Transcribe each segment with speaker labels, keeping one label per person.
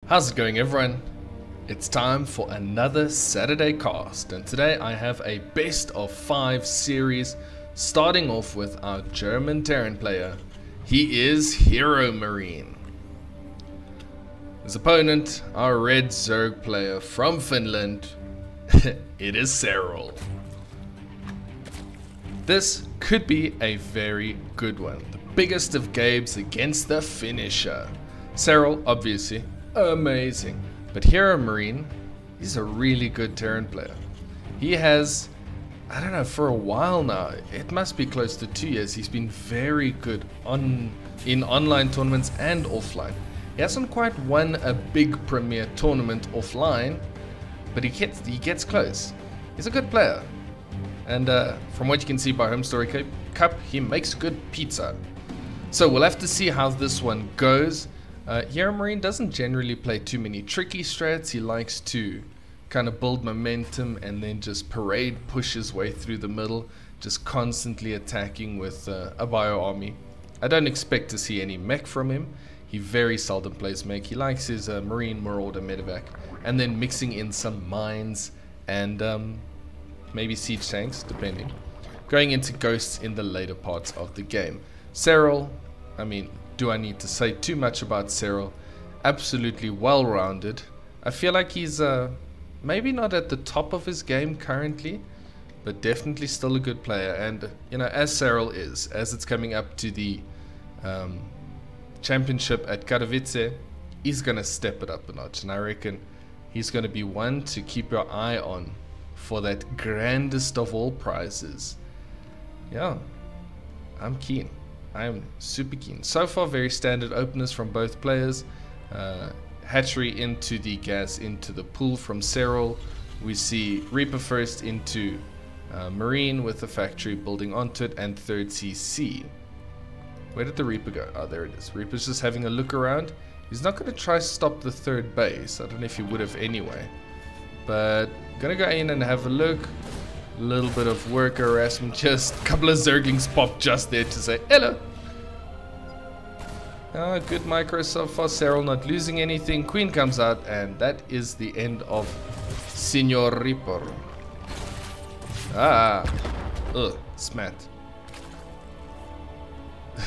Speaker 1: How's it going, everyone? It's time for another Saturday cast, and today I have a best of 5 series, starting off with our German Terran player. He is HeroMarine. His opponent, our red Zerg player from Finland, it is Serral. This could be a very good one. The biggest of games against the finisher. Serral, obviously, amazing. But HeroMarine, he's a really good Terran player. He has, I don't know, for a while now, it must be close to 2 years, he's been very good in online tournaments and offline. He hasn't quite won a big premier tournament offline, but he gets close. He's a good player. And from what you can see by Home Story Cup, he makes good pizza. So we'll have to see how this one goes. HeroMarine doesn't generally play too many tricky strats. He likes to kind of build momentum and then just push his way through the middle, just constantly attacking with a bio army. I don't expect to see any mech from him. He very seldom plays mech. He likes his Marine, Marauder, Medevac, and then mixing in some mines and maybe siege tanks, depending. Going into ghosts in the later parts of the game. Serral, I mean, do I need to say too much about Serral? Absolutely well-rounded. I feel like he's maybe not at the top of his game currently, but definitely still a good player. And you know, as Serral is, as it's coming up to the championship at Katowice, he's gonna step it up a notch, and I reckon he's gonna be one to keep your eye on for that grandest of all prizes. Yeah, I'm keen. I'm super keen. So far, very standard openers from both players. Hatchery into the gas, into the pool from Serral. We see Reaper first into Marine with the factory building onto it, and third CC. Where did the Reaper go? Oh, there it is. Reaper's just having a look around. He's not going to try to stop the third base. I don't know if he would have anyway. But going to go in and have a look. A little bit of worker harassment. Just a couple of Zerglings popped just there to say hello. Good micro so far. Serral not losing anything. Queen comes out, and that is the end of Senor Reaper. Smat.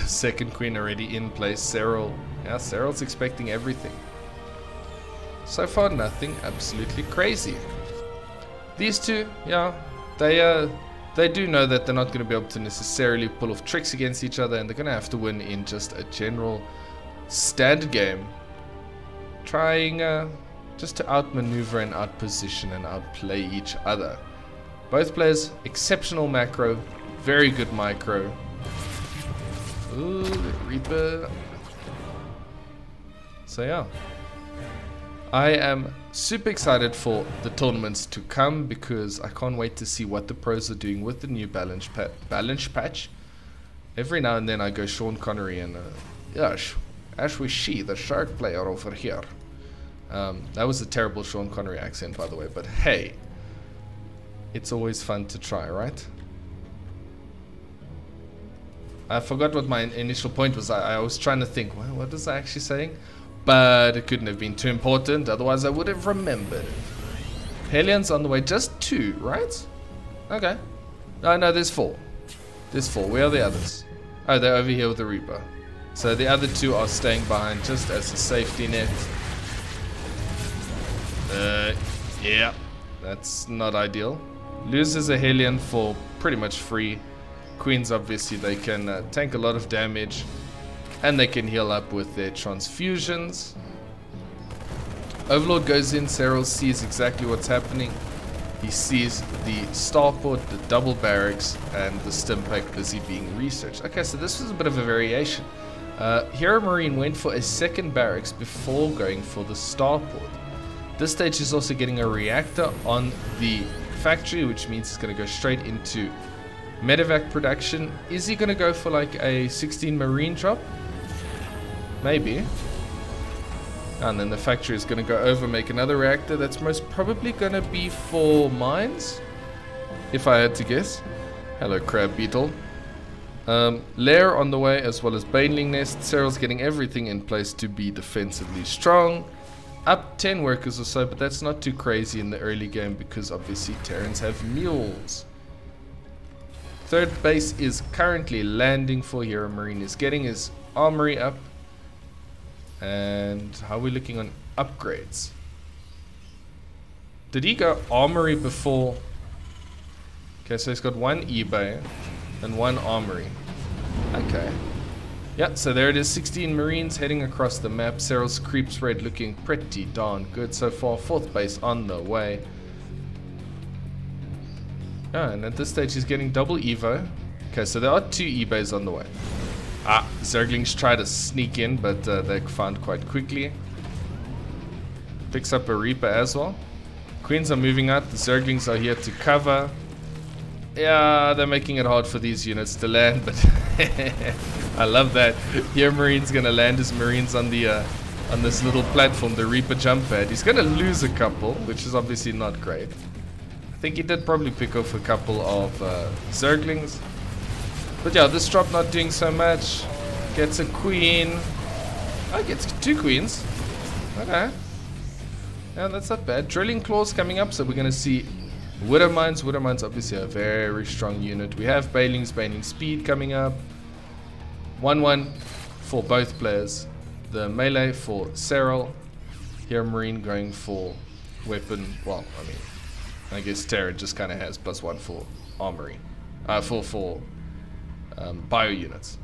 Speaker 1: Second queen already in place. Serral. Yeah, Serral's expecting everything. So far, nothing absolutely crazy. These two, yeah, they do know that they're not going to be able to necessarily pull off tricks against each other, and they're going to have to win in just a general standard game, trying just to outmaneuver and outposition and outplay each other. Both players, exceptional macro, very good micro. Ooh, Reaper. So yeah, I am super excited for the tournaments to come because I can't wait to see what the pros are doing with the new balance patch. Every now and then I go Sean Connery and yes, as we see the shark player over here. That was a terrible Sean Connery accent, by the way, but hey, it's always fun to try, right? I forgot what my initial point was. I was trying to think, well, what was I actually saying? But it couldn't have been too important, otherwise I would have remembered. Helion's on the way, just 2, right? Okay. Oh no, there's 4. There's 4, where are the others? Oh, they're over here with the Reaper. So the other 2 are staying behind just as a safety net. Yeah, that's not ideal. Loses a Helion for pretty much free. Queens, obviously, they can tank a lot of damage. And they can heal up with their transfusions. Overlord goes in. Serral sees exactly what's happening. He sees the starport, the double barracks, and the stimpack busy being researched. Okay, so this was a bit of a variation. HeroMarine went for a second barracks before going for the starport. This stage is also getting a reactor on the factory, which means it's going to go straight into Medevac production. Is he going to go for like a 16 Marine drop? Maybe. And then the factory is going to go over, make another reactor. That's most probably going to be for mines, if I had to guess. Hello, crab beetle. Lair on the way, as well as baneling nest. Serral's getting everything in place to be defensively strong. up 10 workers or so, but that's not too crazy in the early game because obviously Terrans have mules. Third base is currently landing for HeroMarine. He's getting his armory up. And how are we looking on upgrades? Did he go armory before? Okay, so he's got one eBay and one armory. Okay. Yeah, so there it is, 16 Marines heading across the map. Serral's creep spread looking pretty darn good so far. Fourth base on the way. Ah, and at this stage he's getting double Evo. Okay, so there are 2 eBays on the way. Ah, Zerglings try to sneak in, but they're found quite quickly. Picks up a Reaper as well. Queens are moving out, the Zerglings are here to cover. Yeah, they're making it hard for these units to land, but I love that. Here Marine's gonna land his Marines on the on this little platform, the Reaper jump pad. He's gonna lose a couple, which is obviously not great. I think he did probably pick off a couple of Zerglings. But yeah, this drop not doing so much. Gets a queen. Oh, gets 2 queens. Okay. Yeah, that's not bad. Drilling claws coming up, so we're gonna see Widow Mines. Widow Mines obviously a very strong unit. We have Bailing's Bailing Speed coming up. 1-1 for both players. The melee for Serral. HeroMarine going for weapon. Well, I mean, I guess Terran just kind of has +1 for armory. For bio units.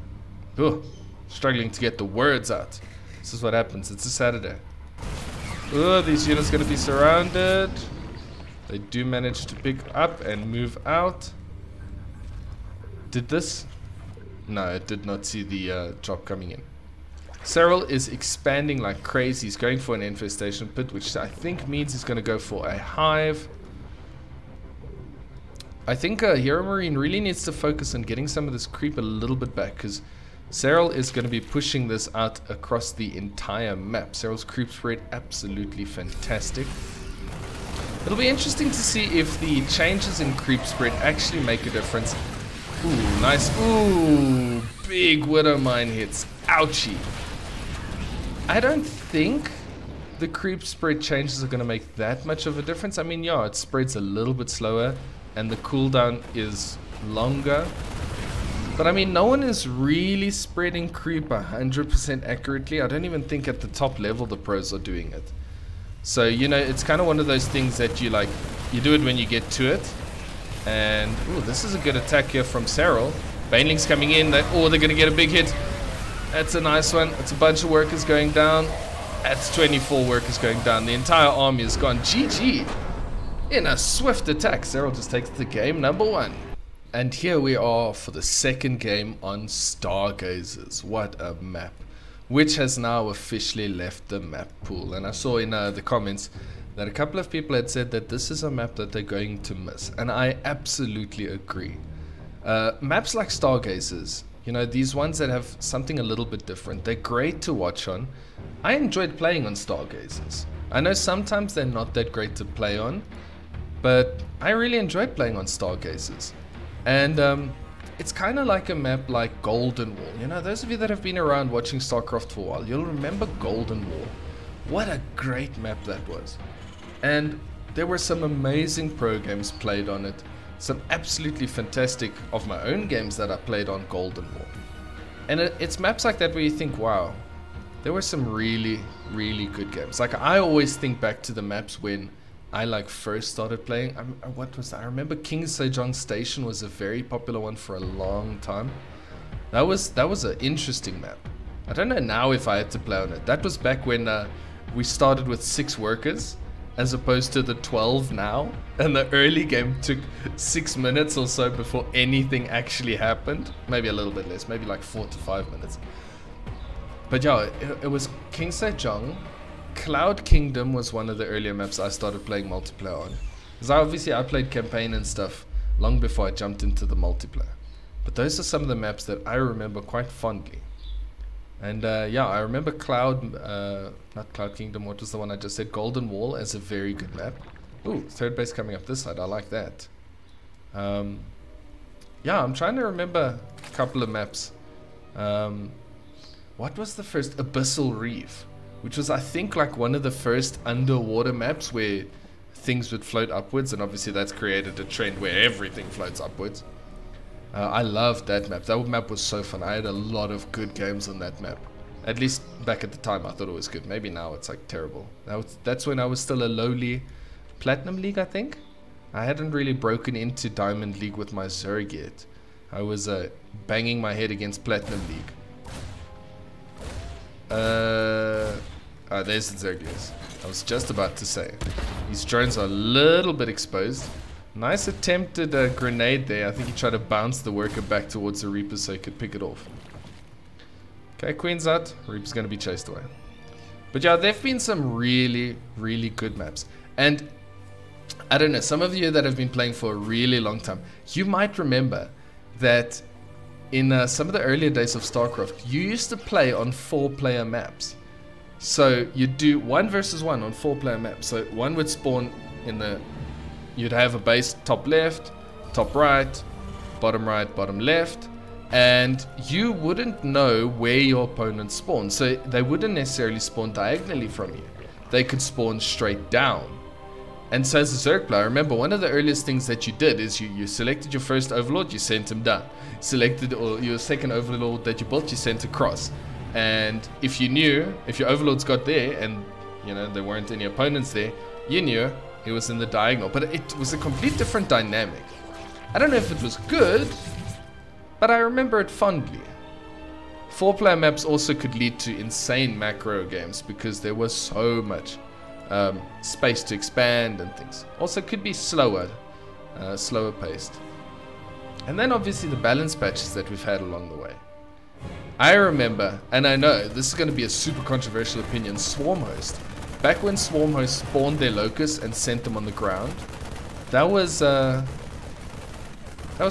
Speaker 1: Ooh, struggling to get the words out. This is what happens. It's a Saturday. Ooh, these units going to be surrounded. They do manage to pick up and move out. Did this? No, it did not see the drop coming in. Serral is expanding like crazy. He's going for an infestation pit, which I think means he's going to go for a hive. I think HeroMarine really needs to focus on getting some of this creep a little bit back, because Serral is going to be pushing this out across the entire map. Serral's creep spread absolutely fantastic. It'll be interesting to see if the changes in creep spread actually make a difference. Ooh, nice. Ooh, big Widow Mine hits. Ouchie. I don't think the creep spread changes are going to make that much of a difference. I mean, yeah, it spreads a little bit slower and the cooldown is longer. But I mean, no one is really spreading creep 100% accurately. I don't even think at the top level the pros are doing it. So, you know, it's kind of one of those things that you like, you do it when you get to it. And, ooh, this is a good attack here from Serral. Baneling's coming in. They're going to get a big hit. That's a nice one. It's a bunch of workers going down. That's 24 workers going down. The entire army is gone. GG. In a swift attack, Serral just takes the game #1. And here we are for the second game on Stargazers. What a map. Which has now officially left the map pool. And I saw in the comments that a couple of people had said that this is a map that they're going to miss. And I absolutely agree. Maps like Stargazers, you know, these ones that have something a little bit different, they're great to watch on. I enjoyed playing on Stargazers. I know sometimes they're not that great to play on, but I really enjoyed playing on Stargazers. And it's kind of like a map like Golden Wall. You know, those of you that have been around watching StarCraft for a while, you'll remember Golden Wall. What a great map that was. And there were some amazing pro games played on it. Some absolutely fantastic of my own games that I played on Golden Wall. And it's maps like that where you think, wow, there were some really, really good games. Like, I always think back to the maps when I like first started playing. What was that? I remember King Sejong Station was a very popular one for a long time. That was an interesting map. I don't know now if I had to play on it. That was back when we started with 6 workers as opposed to the 12 now. And the early game took 6 minutes or so before anything actually happened. Maybe a little bit less, maybe like 4 to 5 minutes. But yeah, it was King Sejong. Cloud Kingdom was one of the earlier maps I started playing multiplayer on. Because obviously I played campaign and stuff long before I jumped into the multiplayer. But those are some of the maps that I remember quite fondly. And yeah, I remember not Cloud Kingdom, what was the one I just said? Golden Wall as a very good map. Ooh, third base coming up this side, I like that. Yeah, I'm trying to remember a couple of maps. What was the first? Abyssal Reef which was, I think, like one of the first underwater maps where things would float upwards, and obviously that's created a trend where everything floats upwards. I loved that map. That map was so fun. I had a lot of good games on that map. At least back at the time I thought it was good. Maybe now it's like terrible. That's when I was still a lowly Platinum League, I think. I hadn't really broken into Diamond League with my Zerg yet. I was banging my head against Platinum League. There's the Zerg. I was just about to say. These drones are a little bit exposed. Nice attempted grenade there. I think he tried to bounce the worker back towards the Reaper so he could pick it off. Okay, Queen's out. Reaper's going to be chased away. But yeah, there have been some really, really good maps. And I don't know, some of you that have been playing for a really long time, you might remember that in some of the earlier days of StarCraft, you used to play on 4-player maps. So you'd do 1 versus 1 on 4-player maps. So one would spawn in the... You'd have a base top left, top right, bottom left. And you wouldn't know where your opponent spawned. So they wouldn't necessarily spawn diagonally from you. They could spawn straight down. And so as a Zerg player, remember one of the earliest things that you did is you selected your first overlord, you sent him down. Selected or your second overlord that you built, you sent across. And if you knew, if your overlords got there and you know there weren't any opponents there, you knew he was in the diagonal. But it was a complete different dynamic. I don't know if it was good, but I remember it fondly. 4-player maps also could lead to insane macro games because there was so much space to expand and things. Also could be slower paced. And then obviously the balance patches that we've had along the way. I remember, and I know this is going to be a super controversial opinion, Swarm Host. Back when Swarm Host spawned their locusts and sent them on the ground, that was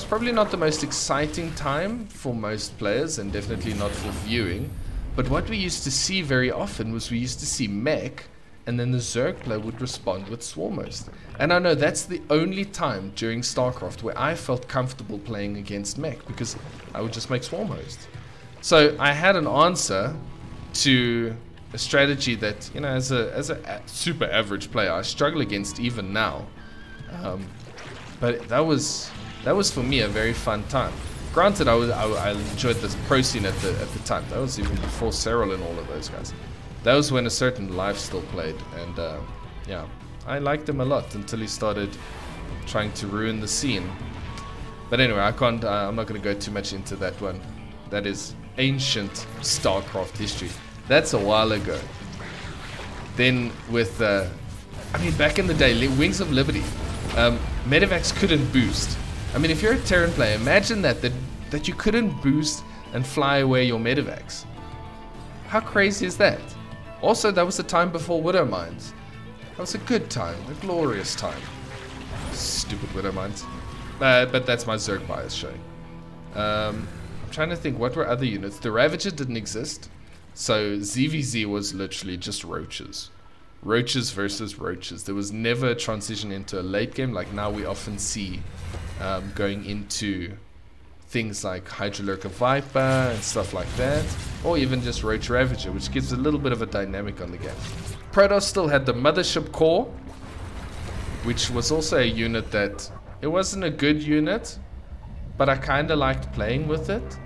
Speaker 1: probably not the most exciting time for most players, and definitely not for viewing. But what we used to see very often was we used to see mech, and then the Zerg player would respond with Swarm Host. And I know that's the only time during StarCraft where I felt comfortable playing against mech, because I would just make Swarm Host. So I had an answer to a strategy that, you know, as a super average player, I struggle against even now. But that was for me a very fun time. Granted, I enjoyed the pro scene at the time. That was even before Serral and all of those guys. That was when a certain life still played, and yeah, I liked him a lot until he started trying to ruin the scene. But anyway, I'm not going to go too much into that one. That is ancient StarCraft history. That's a while ago. Then with, I mean, back in the day, Wings of Liberty, medevacs couldn't boost. I mean, if you're a Terran player, imagine that you couldn't boost and fly away your medevacs. How crazy is that? Also, that was the time before Widow Mines. That was a good time, a glorious time. Stupid Widow Mines. But that's my Zerg bias showing. I'm trying to think, what were other units? The Ravager didn't exist. So ZVZ was literally just roaches. Roaches versus roaches. There was never a transition into a late game like now we often see going into things like Hydrolurker Viper and stuff like that, or even just Roach Ravager, which gives a little bit of a dynamic on the game. Protoss still had the Mothership Core, which was also a unit that, it wasn't a good unit, but I kind of liked playing with it.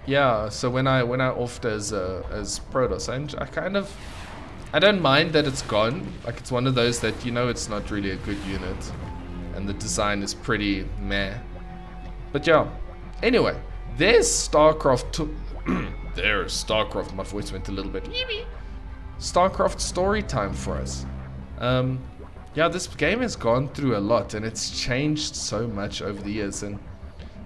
Speaker 1: Yeah, so when I offed as Protoss, I don't mind that it's gone. Like, it's one of those that, you know, it's not really a good unit, and the design is pretty meh. But yeah, anyway, there's StarCraft. There's StarCraft. My voice went a little bit. StarCraft story time for us. Yeah, this game has gone through a lot, and it's changed so much over the years, and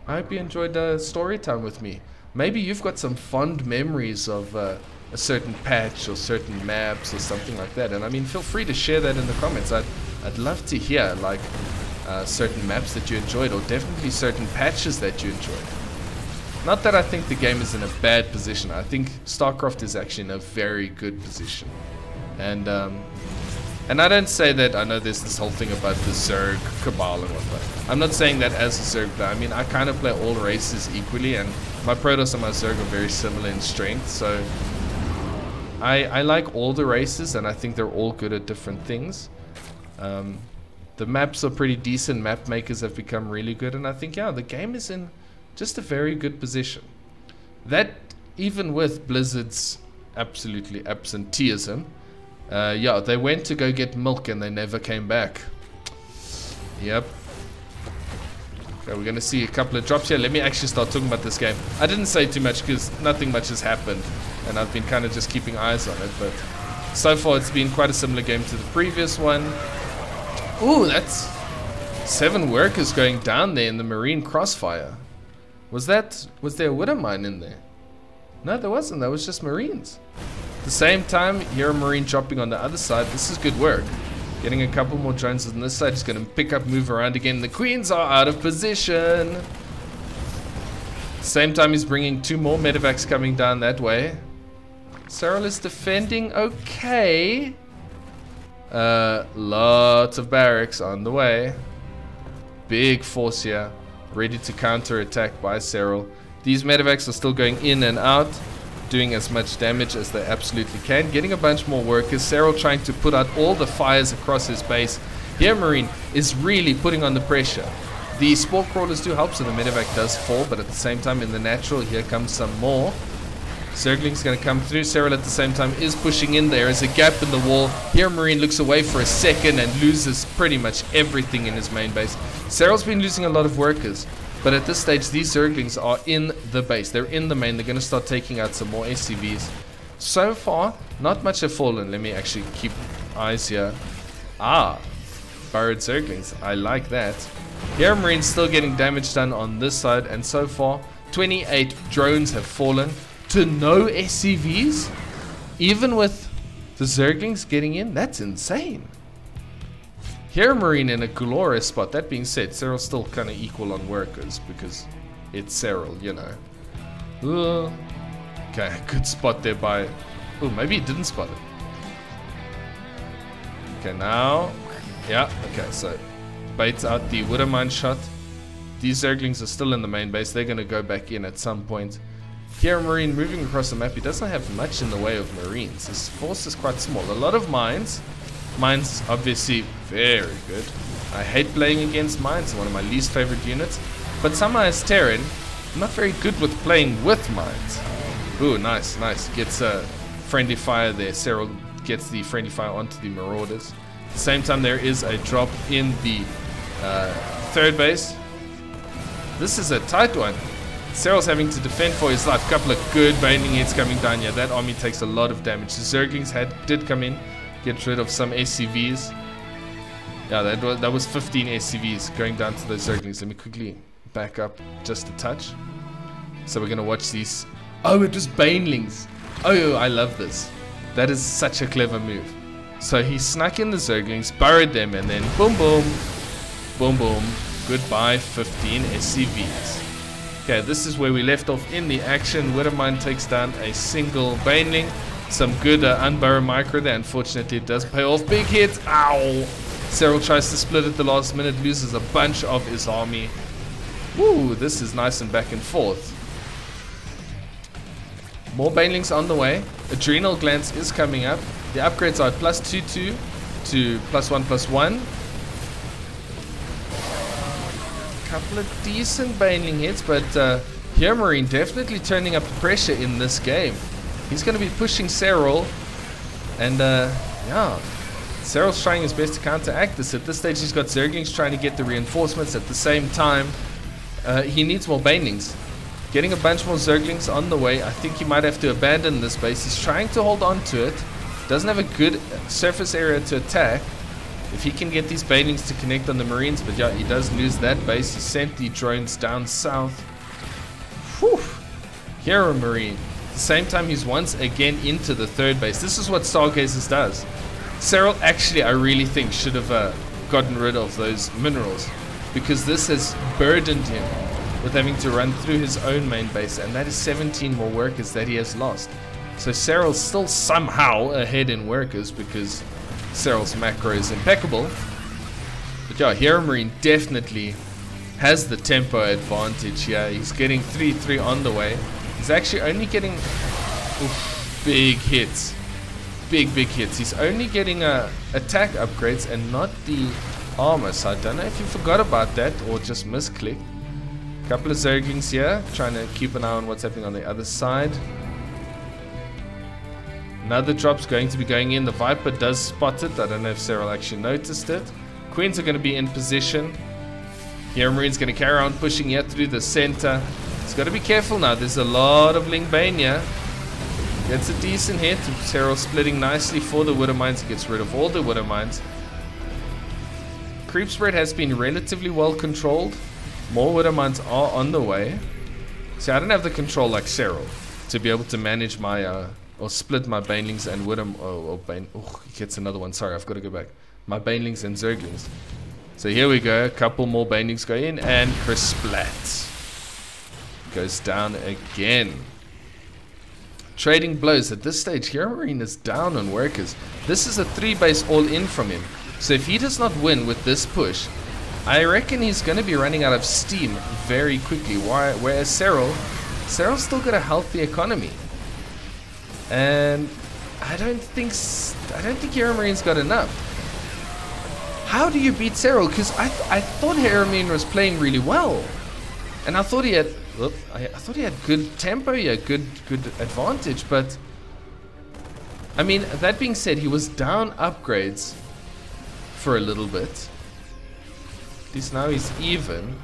Speaker 1: I hope you enjoyed story time with me. Maybe you've got some fond memories of a certain patch or certain maps or something like that, and I mean, feel free to share that in the comments. I'd love to hear, like, certain maps that you enjoyed, or definitely certain patches that you enjoyed. Not that I think the game is in a bad position. I think StarCraft is actually in a very good position. And I don't say that. I know there's this whole thing about the Zerg cabal and whatnot. I'm not saying that as a Zerg player. I mean, I kind of play all races equally, and my Protoss and my Zerg are very similar in strength, so I like all the races, and I think they're all good at different things. The maps are pretty decent. Map makers have become really good, and I think, yeah, the game is in just a very good position. That, even with Blizzard's absolutely absenteeism, yeah, they went to go get milk and they never came back. Yep. Okay, we're gonna see a couple of drops here. Let me actually start talking about this game. I didn't say too much because nothing much has happened, and I've been kind of just keeping eyes on it, but so far it's been quite a similar game to the previous one. Ooh, that's 7 workers going down there in the Marine crossfire. Was there a Widow mine in there? No, there wasn't. That was just Marines. At the same time, HeroMarine dropping on the other side. This is good work. Getting a couple more drones on this side. He's going to pick up, move around again. The Queens are out of position. Same time, he's bringing 2 more medevacs coming down that way. Serral is defending okay. Lots of barracks on the way. Big force here. Ready to counter attack by Serral. These medevacs are still going in and out, doing as much damage as they absolutely can. Getting a bunch more workers. Serral trying to put out all the fires across his base. HeroMarine is really putting on the pressure. The spore crawlers do help, so the medevac does fall, but at the same time in the natural, here comes some more. Zergling's going to come through. Serral at the same time is pushing in. There is a gap in the wall. HeroMarine looks away for a second and loses pretty much everything in his main base. Serral's been losing a lot of workers, but at this stage these Zerglings are in the base. They're in the main. They're going to start taking out some more SCVs. So far, not much have fallen. Let me actually keep eyes here. Ah, burrowed Zerglings. I like that. HeroMarine's still getting damage done on this side, and so far 28 drones have fallen to no SCVs, even with the Zerglings getting in. That's insane. HeroMarine in a glorious spot. That being said, Serral's still kind of equal on workers because it's Serral, you know. Okay, good spot there by... Oh, maybe he didn't spot it. Okay, now... Yeah, okay, so baits out the Widow Mine shot. These Zerglings are still in the main base. They're going to go back in at some point. HeroMarine moving across the map. He doesn't have much in the way of Marines. His force is quite small. A lot of mines. Mines, obviously, very good. I hate playing against mines. One of my least favorite units. But somehow as Terran, I'm not very good with playing with mines. Ooh, nice, nice. Gets a friendly fire there. Serral gets the friendly fire onto the Marauders. At the same time, there is a drop in the third base. This is a tight one. Serral's having to defend for his life. Couple of good binding hits coming down here. That army takes a lot of damage. The Zerglings did come in, get rid of some SCVs. Yeah, that was 15 SCVs going down to those Zerglings. Let me quickly back up just a touch. So we're gonna watch these. Oh, it was Banelings. Oh, I love this. That is such a clever move. So he snuck in the Zerglings, burrowed them, and then boom, boom, boom, boom. Goodbye, 15 SCVs. Okay, this is where we left off in the action. Widowmine takes down a single Baneling. Some good unburrow micro there. Unfortunately, it does pay off. Big hit. Ow! Serral tries to split at the last minute, loses a bunch of his army. Woo, this is nice and back and forth. More Banelings on the way. Adrenal Glands is coming up. The upgrades are +2/2 to +1/+1. Couple of decent Baneling hits, but HeroMarine definitely turning up the pressure in this game. He's going to be pushing Serral, and yeah, Serral's trying his best to counteract this. At this stage, he's got Zerglings trying to get the reinforcements. At the same time, he needs more Banelings. Getting a bunch more Zerglings on the way. I think he might have to abandon this base. He's trying to hold on to it. Doesn't have a good surface area to attack. If he can get these Banelings to connect on the Marines, but yeah, he does lose that base. He sent the drones down south. Whew. HeroMarine. At the same time, he's once again into the third base. This is what Stargazers does. Serral actually, I really think, should have gotten rid of those minerals, because this has burdened him with having to run through his own main base, and that is 17 more workers that he has lost. So Serral's still somehow ahead in workers because Serral's macro is impeccable. But yeah, HeroMarine definitely has the tempo advantage here. He's getting 3-3 on the way. He's actually only getting big hits. big hits. He's only getting attack upgrades and not the armor. So I don't know if you forgot about that or just misclicked. Couple of Zerglings here, trying to keep an eye on what's happening on the other side. Another drop's going to be going in. The Viper does spot it. I don't know if Serral actually noticed it. Queens are going to be in position. HeroMarine's going to carry on pushing here through the center. He's got to be careful now. There's a lot of Lingbania. Gets a decent hit. Serral splitting nicely for the Widow Mines. He gets rid of all the Widow Mines. Creep spread has been relatively well controlled. More Widow Mines are on the way. See, I don't have the control like Serral to be able to manage my, or split my Banelings and Widow, oh, he gets another one. Sorry, I've got to go back. My Banelings and Zerglings. So here we go. A couple more Banelings go in, and Splat goes down again. Trading blows. At this stage, HeroMarine is down on workers. This is a 3-base all-in from him. So if he does not win with this push, I reckon he's going to be running out of steam very quickly. Whereas Serral's still got a healthy economy, and I don't think HeroMarine's got enough. How do you beat Serral? Because I thought HeroMarine was playing really well, and I thought he had good tempo here, good advantage. But I mean, that being said, he was down upgrades for a little bit. At least now he's even.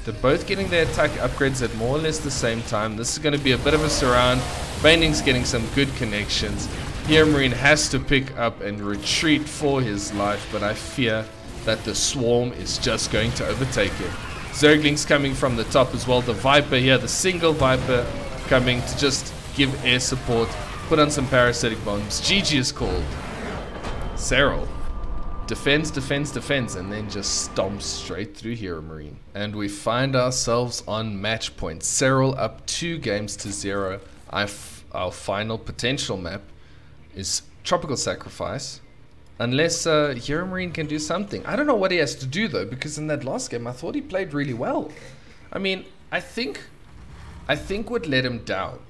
Speaker 1: They're both getting their attack upgrades at more or less the same time. This is going to be a bit of a surround. Baneling's getting some good connections. HeroMarine has to pick up and retreat for his life, but I fear that the swarm is just going to overtake him. Zergling's coming from the top as well. The Viper here, the single Viper, coming to just give air support, put on some parasitic bombs. GG is called. Serral defends, and then just stomps straight through HeroMarine. And we find ourselves on match point. Serral up 2 games to 0. Our final potential map is Tropical Sacrifice. Unless HeroMarine can do something. I don't know what he has to do though, because in that last game I thought he played really well. I mean, I think what let him down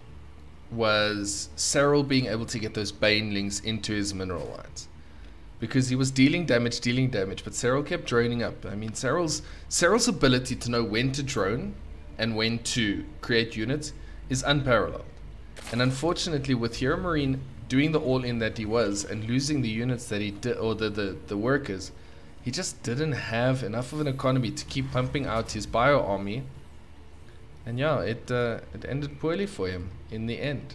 Speaker 1: was Serral being able to get those Banelings into his mineral lines. Because he was dealing damage, but Serral kept droning up. I mean, Serral's ability to know when to drone and when to create units is unparalleled. And unfortunately, with HeroMarine doing the all-in that he was and losing the units that he did, or the workers, he just didn't have enough of an economy to keep pumping out his bio army. And yeah, it ended poorly for him in the end.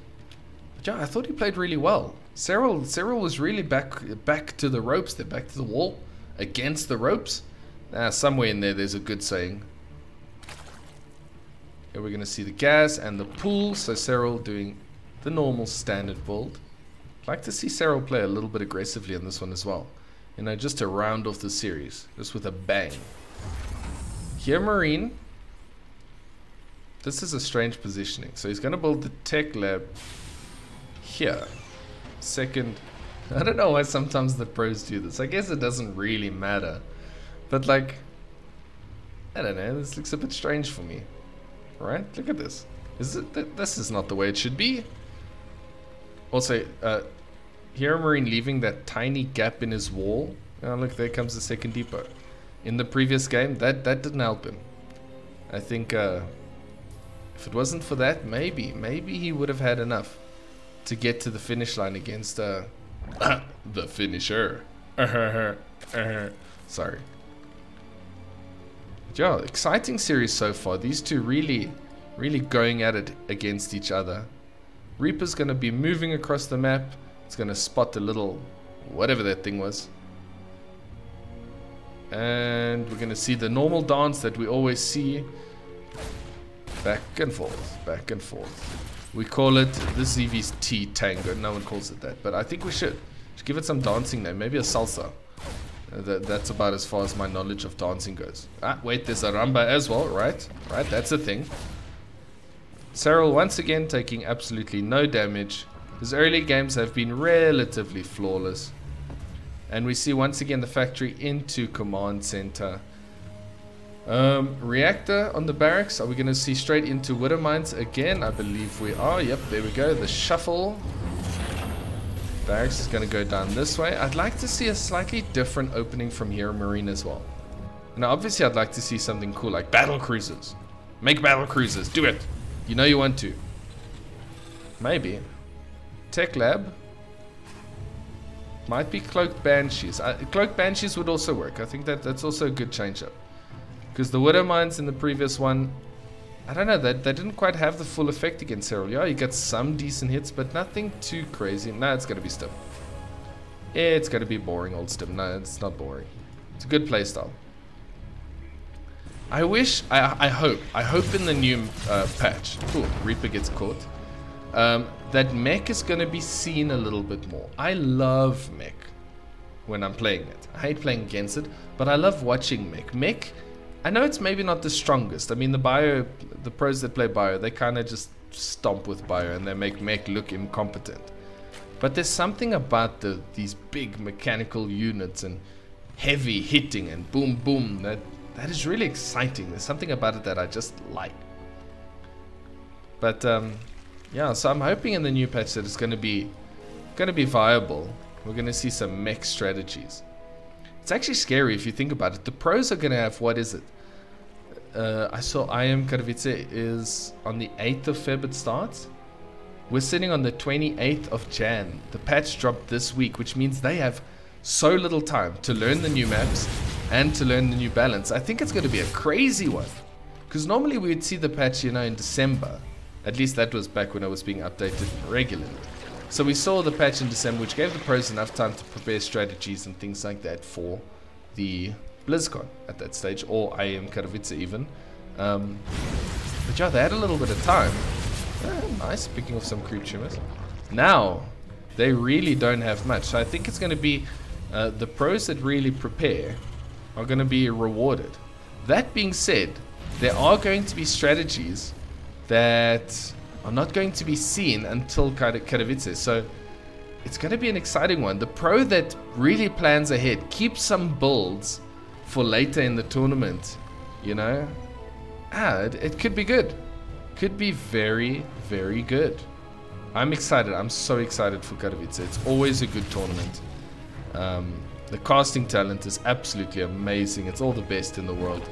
Speaker 1: But yeah, I thought he played really well. Serral was really back to the ropes. They're back to the wall, against the ropes. Somewhere in there's a good saying. Here we're going to see the gas and the pool. So Serral doing the normal standard build. I'd like to see Serral play a little bit aggressively in this one as well. You know, just to round off the series, just with a bang. HeroMarine, this is a strange positioning. So he's going to build the tech lab here. Second, I don't know why sometimes the pros do this. I guess it doesn't really matter. But like, I don't know, this looks a bit strange for me. Right? Look at this. This is not the way it should be. Also, HeroMarine leaving that tiny gap in his wall. Oh, look, there comes the second depot. In the previous game, that didn't help him. I think if it wasn't for that, maybe he would have had enough to get to the finish line against the finisher. Sorry. But yeah, exciting series so far. These two really going at it against each other. Reaper's going to be moving across the map. It's going to spot the little whatever that thing was. And we're going to see the normal dance that we always see. Back and forth, back and forth. We call it the ZVT Tango. No one calls it that, but I think we should give it some dancing name. Maybe a salsa. That's about as far as my knowledge of dancing goes. Ah, wait, there's a rumba as well, right? Right, that's a thing. Serral once again taking absolutely no damage. His early games have been relatively flawless. And we see once again the factory into command center. Reactor on the barracks. Are we going to see straight into Widow Mines again? I believe we are. Yep, there we go. The shuffle. Barracks is going to go down this way. I'd like to see a slightly different opening from HeroMarine as well. Now, obviously, I'd like to see something cool like battle cruisers. Make battle cruisers. Do it. You know you want to. Maybe. Tech Lab. Might be Cloaked Banshees. Cloaked Banshees would also work. I think that's also a good change-up. Because the Widow Mines in the previous one, I don't know, they didn't quite have the full effect against Serral. Yeah, you get some decent hits, but nothing too crazy. No, it's going to be Stim. It's going to be boring, old Stim. No, it's not boring. It's a good playstyle. I wish, I hope in the new patch, cool, Reaper gets caught, that mech is going to be seen a little bit more. I love mech when I'm playing it. I hate playing against it, but I love watching mech. Mech, I know it's maybe not the strongest. I mean, the pros that play bio, they kind of just stomp with bio and they make mech look incompetent. But there's something about these big mechanical units and heavy hitting and boom boom that is really exciting. There's something about it that I just like. But yeah, so I'm hoping in the new patch that it's going to be viable. We're going to see some mech strategies. It's actually scary if you think about it. The pros are going to have, what is it? I saw IM Katowice is on the 8th of Feb it starts. We're sitting on the 28th of Jan. The patch dropped this week, which means they have so little time to learn the new maps and to learn the new balance. I think it's going to be a crazy one. Because normally we would see the patch, you know, in December. At least that was back when it was being updated regularly. So we saw the patch in December, which gave the pros enough time to prepare strategies and things like that for the BlizzCon at that stage, or IM Katowice even. But yeah, they had a little bit of time. Nice, picking off some creep tumors. Now, they really don't have much. So I think it's going to be the pros that really prepare are going to be rewarded. That being said, there are going to be strategies that are not going to be seen until Katowice. So it's going to be an exciting one. The pro that really plans ahead, keeps some builds for later in the tournament, you know. It could be good. Could be very, very good. I'm excited. I'm so excited for Katowice. It's always a good tournament. The casting talent is absolutely amazing. It's all the best in the world.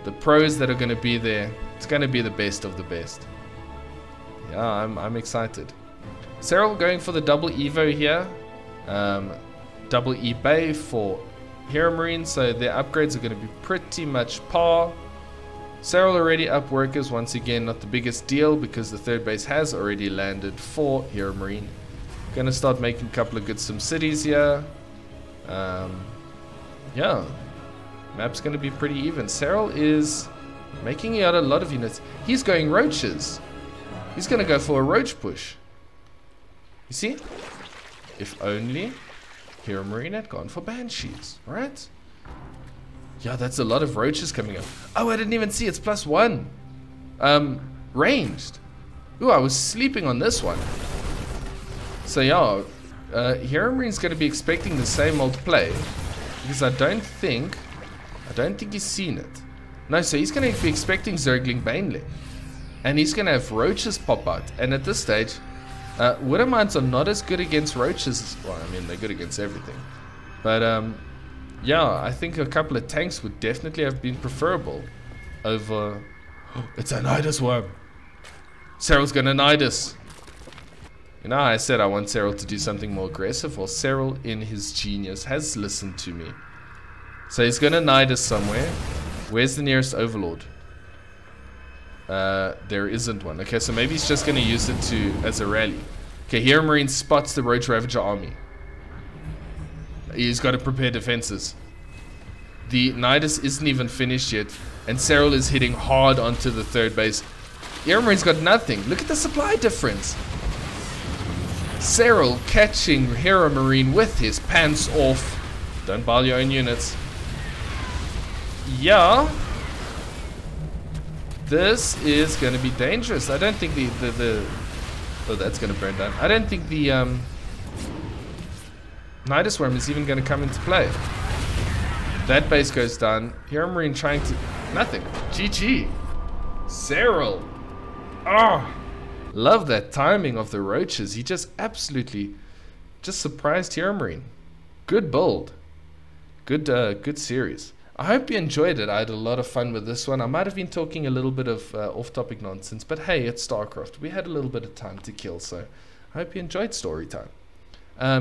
Speaker 1: The pros that are going to be there, it's going to be the best of the best. Yeah, I'm excited. Serral going for the double Evo here. Double eBay for HeroMarine, so their upgrades are going to be pretty much par. Serral already up workers, once again not the biggest deal because the third base has already landed for HeroMarine. Gonna start making a couple of good sim cities here. Yeah, map's gonna be pretty even. Serral is making out a lot of units. He's going roaches. He's gonna go for a roach push. You see? If only HeroMarine had gone for banshees, right? Yeah, that's a lot of roaches coming up. Oh, I didn't even see. It's +1. Ranged. Ooh, I was sleeping on this one. So yeah, HeroMarine's going to be expecting the same old play because I don't think he's seen it. No, so he's going to be expecting Zergling Baneling, and he's going to have roaches pop out. And at this stage, Widow Mines are not as good against roaches. Well, I mean, they're good against everything, but yeah, I think a couple of tanks would definitely have been preferable over... Oh, it's a Nidus worm. Serral's gonna Nidus. You know, I said I want Serral to do something more aggressive. Well, Serral, in his genius, has listened to me. So he's gonna Nidus somewhere. Where's the nearest Overlord? There isn't one. Okay, so maybe he's just gonna use it as a rally. Okay, HeroMarine spots the Roach Ravager army. He's got to prepare defenses. The Nidus isn't even finished yet, and Serral is hitting hard onto the third base. HeroMarine's got nothing. Look at the supply difference. Serral catching HeroMarine with his pants off. Don't buy your own units. Yeah. This is going to be dangerous. I don't think oh, that's going to burn down. I don't think the Nidus Worm is even going to come into play. That base goes down. HeroMarine trying to... Nothing. GG. Serral. Oh, love that timing of the roaches. He just absolutely just surprised HeroMarine. Good build. Good series. I hope you enjoyed it. I had a lot of fun with this one. I might have been talking a little bit of off-topic nonsense, but hey, it's StarCraft. We had a little bit of time to kill, so I hope you enjoyed story time.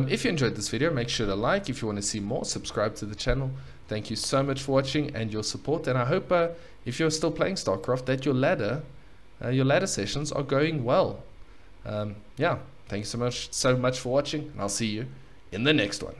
Speaker 1: If you enjoyed this video, make sure to like. If you want to see more, subscribe to the channel. Thank you so much for watching and your support. And I hope if you're still playing StarCraft, that your ladder sessions are going well. Yeah, thanks so much for watching, and I'll see you in the next one.